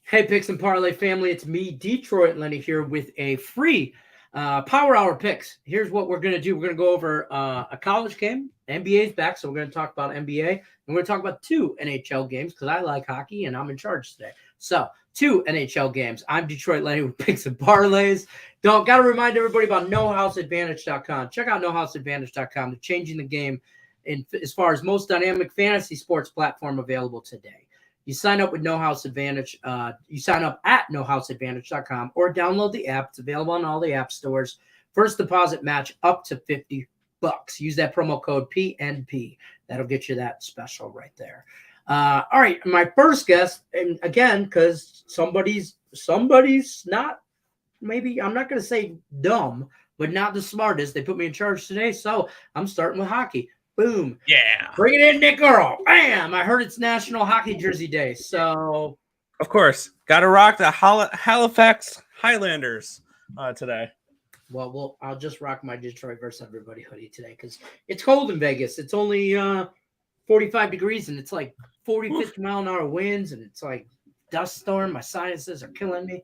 Hey, Picks and Parlay family, it's me, Detroit Lenny, here with a free Power Hour Picks. Here's what we're going to do. We're going to go over a college game. NBA's back, so we're going to talk about NBA. And we're going to talk about 2 NHL games because I like hockey and I'm in charge today. So, 2 NHL games. I'm Detroit Lenny with Picks and Parlays. Got to remind everybody about NoHouseAdvantage.com. Check out NoHouseAdvantage.com. They're changing the game as far as most dynamic fantasy sports platform available today. You sign up with No House Advantage. You sign up at nohouseadvantage.com or download the app. It's available on all the app stores. First deposit match up to $50. Use that promo code PNP. That'll get you that special right there. All right, my first guess, and again, because somebody's not, maybe I'm not going to say dumb, but not the smartest. They put me in charge today, so I'm starting with hockey. Boom. Yeah. Bring it in, Nick Earl. Bam. I heard it's National Hockey Jersey Day. So, of course, got to rock the Halifax Highlanders today. Well, I'll just rock my Detroit versus everybody hoodie today because it's cold in Vegas. It's only 45 degrees and it's like 40, 50 mile an hour winds and it's like dust storm. My sinuses are killing me.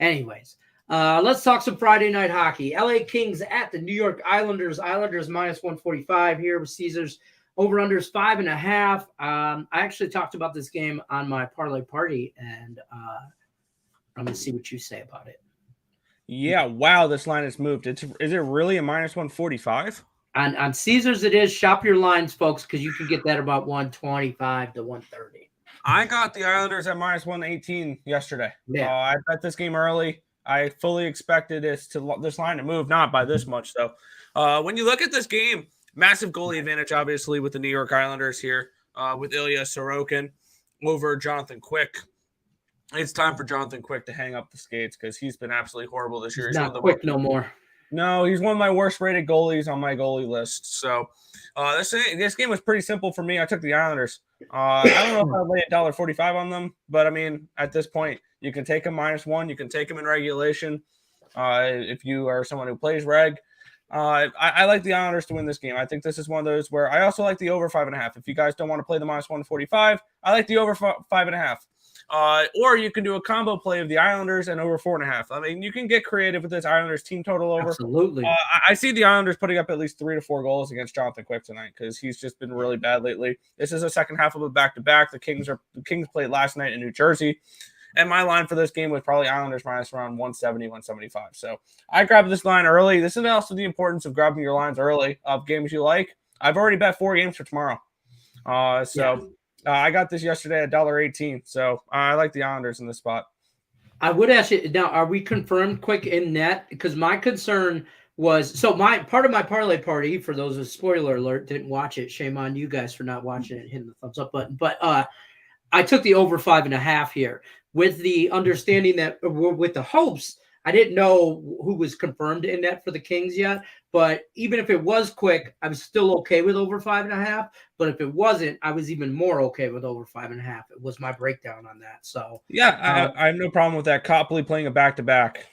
Anyways, let's talk some Friday night hockey. LA Kings at the New York Islanders. Islanders minus 145 here with Caesars. Over-unders 5.5. I actually talked about this game on my parlay party, and I'm going to see what you say about it. Yeah, wow, this line has moved. Is it really a minus 145? On Caesars it is. Shop your lines, folks, because you can get that about 125 to 130. I got the Islanders at minus 118 yesterday. Yeah. I bet this game early. I fully expected this line to move, not by this much, though. When you look at this game, massive goalie advantage, obviously, with the New York Islanders here, with Ilya Sorokin over Jonathan Quick. It's time for Jonathan Quick to hang up the skates because he's been absolutely horrible this year. He's not Quick no more. No, he's one of my worst-rated goalies on my goalie list. So this game was pretty simple for me. I took the Islanders. I don't know if I'd lay $1.45 on them, but, I mean, at this point, you can take them -1. You can take them in regulation if you are someone who plays reg. I like the Islanders to win this game. I think this is one of those where I also like the over 5.5. If you guys don't want to play the minus 145, I like the over 5.5. Or you can do a combo play of the Islanders and over 4.5. I mean, you can get creative with this Islanders team total over. Absolutely. I see the Islanders putting up at least 3 to 4 goals against Jonathan Quick tonight because he's just been really bad lately. This is the second half of a back-to-back. The Kings played last night in New Jersey. And my line for this game was probably Islanders minus around 170, 175. So I grabbed this line early. This is also the importance of grabbing your lines early of games you like. I've already bet 4 games for tomorrow. I got this yesterday at $1.18. So I like the Islanders in this spot. I would ask you now, are we confirmed Quick in net? Because my concern was, so my part of my parlay party, for those with spoiler alert, didn't watch it. Shame on you guys for not watching it and hitting the thumbs up button. But I took the over 5.5 here with the understanding that with the hopes, I didn't know who was confirmed in net for the Kings yet. But even if it was Quick, I was still okay with over 5.5. But if it wasn't, I was even more okay with over 5.5. It was my breakdown on that. So yeah, I have no problem with that. Copley playing a back-to-back.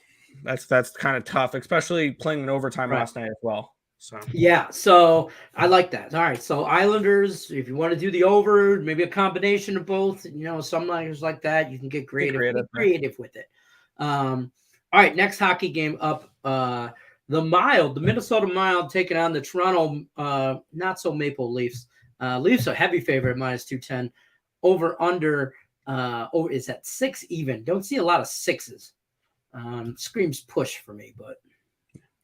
That's kind of tough, especially playing in overtime last night as well. So yeah, so I like that. All right, so Islanders, if you want to do the over, maybe a combination of both, some liners like that, you can get creative with it. All right, next hockey game up, the Minnesota Mild taking on the Toronto not so Maple Leafs. Leafs are heavy favorite minus 210. Over under is at 6 even. Don't see a lot of 6s. Screams push for me, but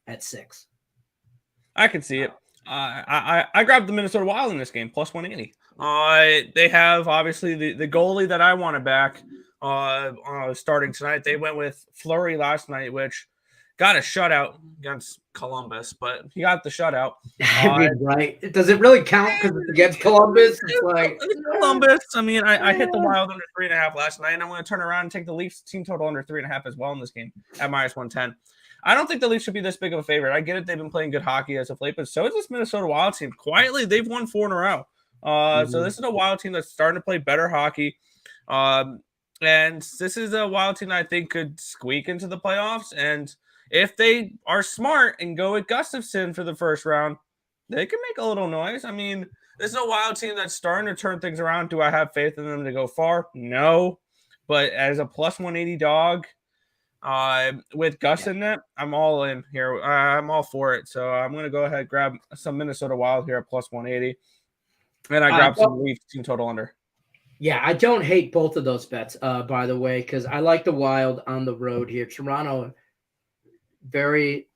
at 6. I can see it. I grabbed the Minnesota Wild in this game, plus 180. They have, obviously, the goalie that I want to back starting tonight. They went with Fleury last night, which got a shutout against Columbus, but he got the shutout. Right. Does it really count because it's against Columbus? It's like Columbus. I mean, I hit the Wild under 3.5 last night, and I'm going to turn around and take the Leafs team total under 3.5 as well in this game at minus 110. I don't think the Leafs should be this big of a favorite. I get it. They've been playing good hockey as of late, but so is this Minnesota Wild team. Quietly, they've won 4 in a row. So this is a Wild team that's starting to play better hockey. And this is a Wild team that I think could squeak into the playoffs. And if they are smart and go with Gustafsson for the first round, they can make a little noise. I mean, this is a Wild team that's starting to turn things around. Do I have faith in them to go far? No. but as a plus 180 dog, with Gus in it, I'm all in here. I'm all for it. So I'm going to go ahead and grab some Minnesota Wild here at plus 180. And I grabbed some Leafs team total under. Yeah, I don't hate both of those bets, by the way, because I like the Wild on the road here. Toronto, very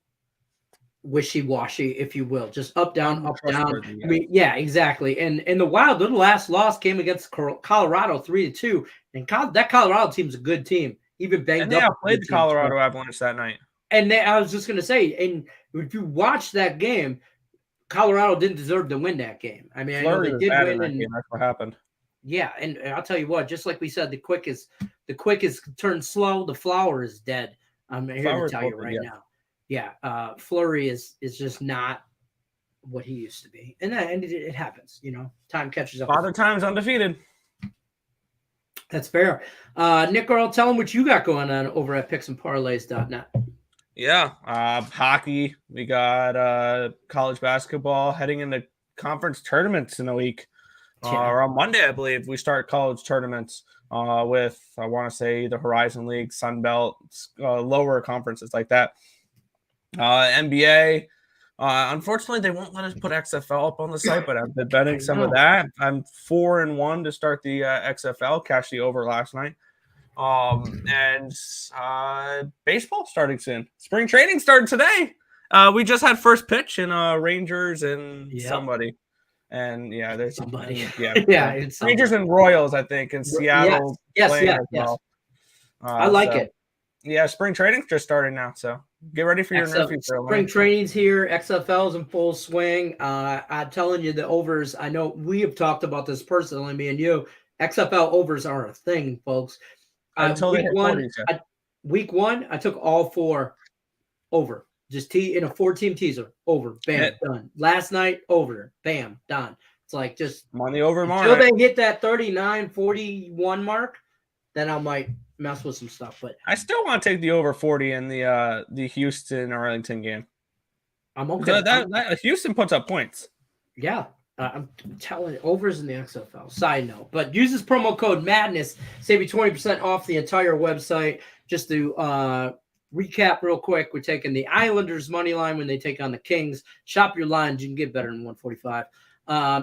wishy-washy, if you will, just up, down, up, down. I mean, yeah, exactly. And the Wild, their last loss came against Colorado 3-2, and that Colorado team's a good team, even banged up. And they played the Colorado Avalanche that night. And I was just going to say, and if you watch that game, Colorado didn't deserve to win that game. I mean, Fleury I know they did win, and that's what happened. Yeah, and I'll tell you what, just like we said, the quick is turned slow, the flower is dead. I'm here to tell you right now. Yeah, Fleury is just not what he used to be, and it happens. Time catches up. Father Time's undefeated. That's fair. Nick Earl, tell him what you got going on over at picksandparlays.net. Yeah, hockey. We got college basketball heading into conference tournaments in a week. Or on Monday, I believe, we start college tournaments with, I want to say, the Horizon League, Sun Belt, lower conferences like that. NBA, unfortunately, they won't let us put XFL up on the site, but I've been betting some of that. I'm 4-1 to start the XFL, cashed the over last night. And baseball starting soon. Spring training started today. We just had first pitch in Rangers and somebody. And there's somebody. It's Rangers and Royals, I think, in Seattle. Yes. Well. I like it. Yeah, spring training just started now, so get ready for your nerfy. Spring training's here. XFL's in full swing. I'm telling you, the overs. I know we have talked about this personally, me and you. XFL overs are a thing, folks. Until week one, I took all 4 over. Just in a 4-team teaser, over, bam, done. Last night, over, bam, done. It's like just I'm on the over mark. Until they hit that 39-41 mark, then I might mess with some stuff. But I still want to take the over 40 in the Houston Arlington game. I'm okay. That Houston puts up points. Yeah, I'm telling you, overs in the XFL. Side note, but use this promo code Madness, save you 20% off the entire website. Just to recap real quick, we're taking the Islanders money line when they take on the Kings. Shop your lines, you can get better than 145.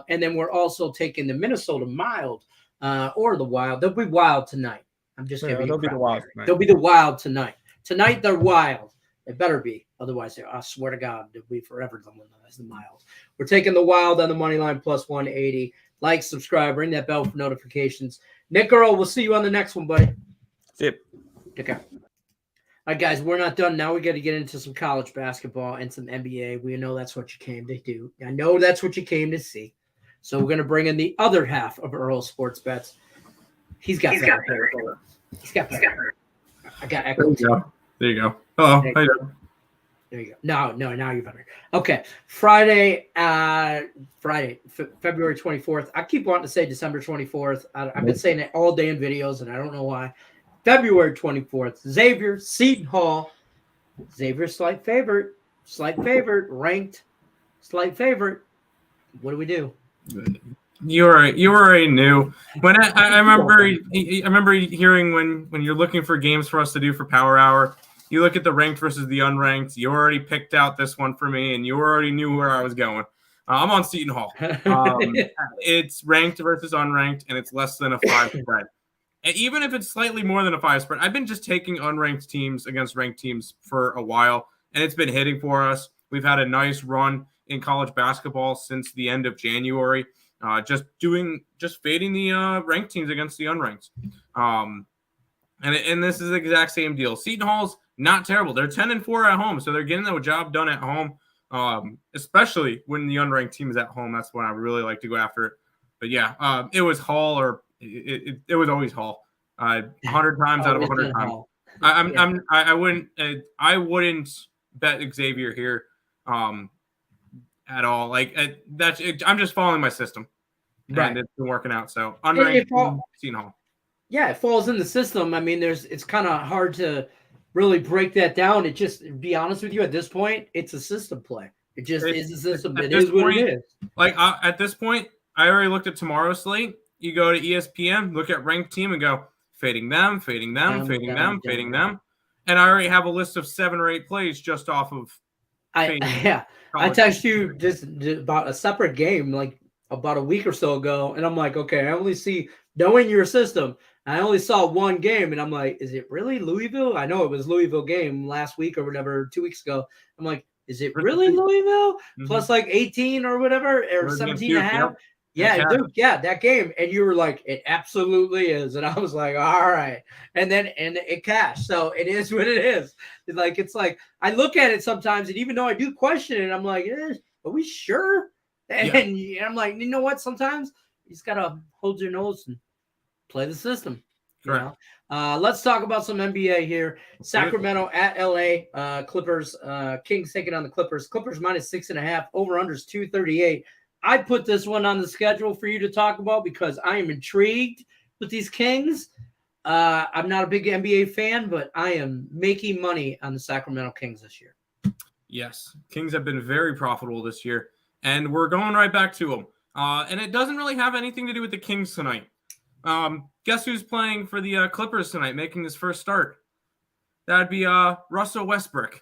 And then we're also taking the Minnesota Mild or the Wild. They'll be Wild tonight. I'm just giving you they'll be the Wild tonight. They'll be the Wild tonight. Tonight they're Wild. They better be. Otherwise, I swear to God, they'll be forever known as the Mild. We're taking the Wild on the money line plus 180. Like, subscribe, ring that bell for notifications. Nick Earl, we'll see you on the next one, buddy. See you. Take care. All right, guys, we're not done. Now we got to get into some college basketball and some NBA. We know that's what you came to do. I know that's what you came to see. So we're going to bring in the other half of Earl's Sports Bets. He's got better. He's got better. I got echo. There you go. Hello. How you doing? There you go. No, now you're better. Okay. Friday, February 24th. I keep wanting to say December 24th. I've been saying it all day in videos, and I don't know why. February 24th, Xavier, Seton Hall. Xavier, slight favorite, ranked, slight favorite. What do we do? You already knew. When I remember hearing when you're looking for games for us to do for Power Hour, you look at the ranked versus the unranked. You already picked out this one for me, and you already knew where I was going. I'm on Seton Hall. It's ranked versus unranked, and it's less than a 5 spread. And even if it's slightly more than a 5 spread, I've been just taking unranked teams against ranked teams for a while, and it's been hitting for us. We've had a nice run in college basketball since the end of January, just fading the ranked teams against the unranked. And this is the exact same deal. Seton Hall's not terrible. They're 10-4 at home, so they're getting the job done at home, especially when the unranked team is at home. That's when I really like to go after it. But yeah, it was Hall or it was always Hall. 100 times out of 100 times. I wouldn't bet Xavier here at all. Like I'm just following my system, and it's been working out. So unranked Seton Hall. Yeah, it falls in the system. I mean, it's kind of hard to really break that down. It just, to be honest with you, at this point, it's a system play. It just is a system. It is what it is. Like at this point, I already looked at tomorrow's slate. You go to ESPN, look at ranked team, and go fading them, fading them, fading them, fading them. And I already have a list of 7 or 8 plays just off of I texted you just about a separate game like about a week or so ago, and I'm like, okay, I only see, knowing your system, I only saw one game, and I'm like, is it really Louisville? I know it was Louisville game last week or whatever, 2 weeks ago. I'm like, is it really Louisville? Plus like 18 or whatever, or 17 and a half? Yeah, dude, yeah, that game. And you were like, it absolutely is. And I was like, all right. And it cashed. So it is what it is. It's like I look at it sometimes, and even though I do question it, I'm like, are we sure? And I'm like, you know what? Sometimes you just gotta hold your nose and play the system. Right. Let's talk about some NBA here. Sacramento at LA. Clippers. Kings taking on the Clippers. Clippers minus 6.5. Over unders 238. I put this one on the schedule for you to talk about because I am intrigued with these Kings. I'm not a big NBA fan, but I am making money on the Sacramento Kings this year. Yes, Kings have been very profitable this year, and we're going right back to them. And it doesn't really have anything to do with the Kings tonight. Guess who's playing for the Clippers tonight, making his first start? That'd be Russell Westbrook.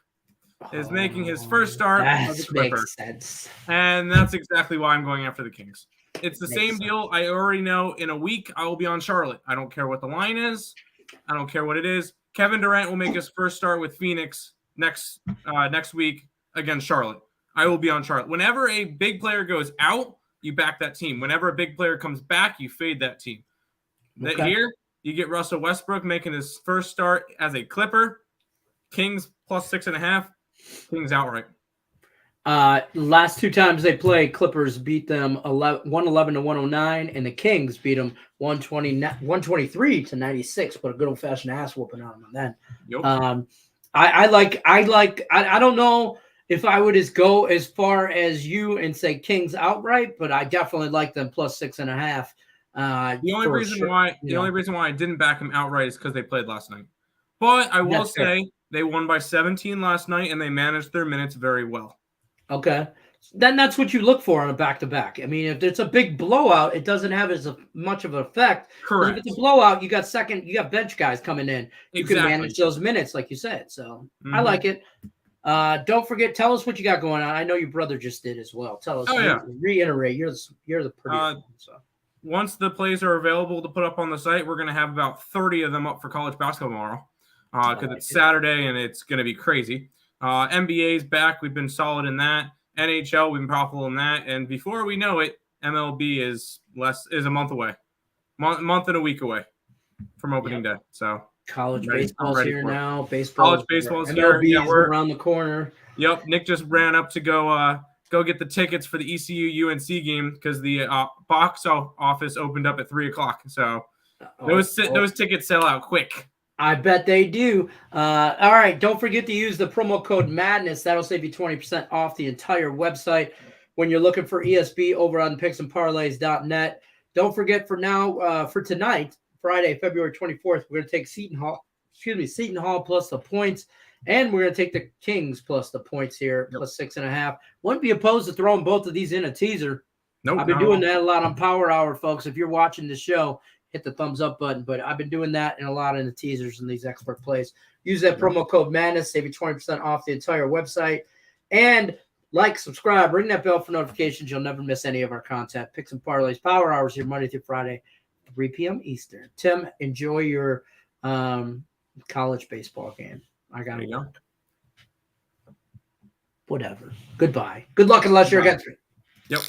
Is making his first start as a Clipper. Makes sense. And that's exactly why I'm going after the Kings. It's the same deal. I already know in a week I will be on Charlotte. I don't care what the line is. I don't care what it is. Kevin Durant will make his first start with Phoenix next week against Charlotte. I will be on Charlotte. Whenever a big player goes out, you back that team. Whenever a big player comes back, you fade that team. Okay. Here, you get Russell Westbrook making his first start as a Clipper. Kings plus 6.5. Kings outright. Last 2 times they play, Clippers beat them 111 to 109, and the Kings beat them 123 to 96. Put a good old fashioned ass whooping on them then. Yep. I don't know if I would just go as far as you and say Kings outright, but I definitely like them plus 6.5. The only reason why I didn't back them outright is because they played last night. But I will say they won by 17 last night, and they managed their minutes very well. Okay. Then that's what you look for on a back-to-back. I mean, if it's a big blowout, it doesn't have as much of an effect. Correct. If it's a blowout, you got bench guys coming in. You can manage those minutes, like you said. So I like it. Don't forget, tell us what you got going on. I know your brother just did as well. Tell us. Reiterate. You're the pretty one, so. Once the plays are available to put up on the site, we're going to have about 30 of them up for college basketball tomorrow. Because it's Saturday and it's going to be crazy. NBA's back. We've been solid in that. NHL, we've been profitable in that. And before we know it, MLB is a month away. Month and a week away from opening day. So college baseball's here now. College baseball's here. MLB is around the corner. Yep. Nick just ran up to go get the tickets for the ECU UNC game because the box office opened up at 3:00. So those tickets sell out quick. I bet they do. All right. Don't forget to use the promo code MADNESS. That'll save you 20% off the entire website when you're looking for ESB over on picksandparlays.net. Don't forget for tonight, Friday, February 24th, we're going to take Seton Hall plus the points, and we're going to take the Kings plus the points here, plus 6.5. Wouldn't be opposed to throwing both of these in a teaser. Nope. I've been doing that a lot on Power Hour, folks. If you're watching the show, hit the thumbs up button, but I've been doing that in a lot in the teasers and these expert plays. Use that promo code MADNESS, save you 20% off the entire website. And subscribe, ring that bell for notifications. You'll never miss any of our content. Picks and Parlays, Power Hours here Monday through Friday, 3 p.m. Eastern. Tim, enjoy your college baseball game. I got to go. Whatever. Goodbye. Good luck unless you're against me. Yep.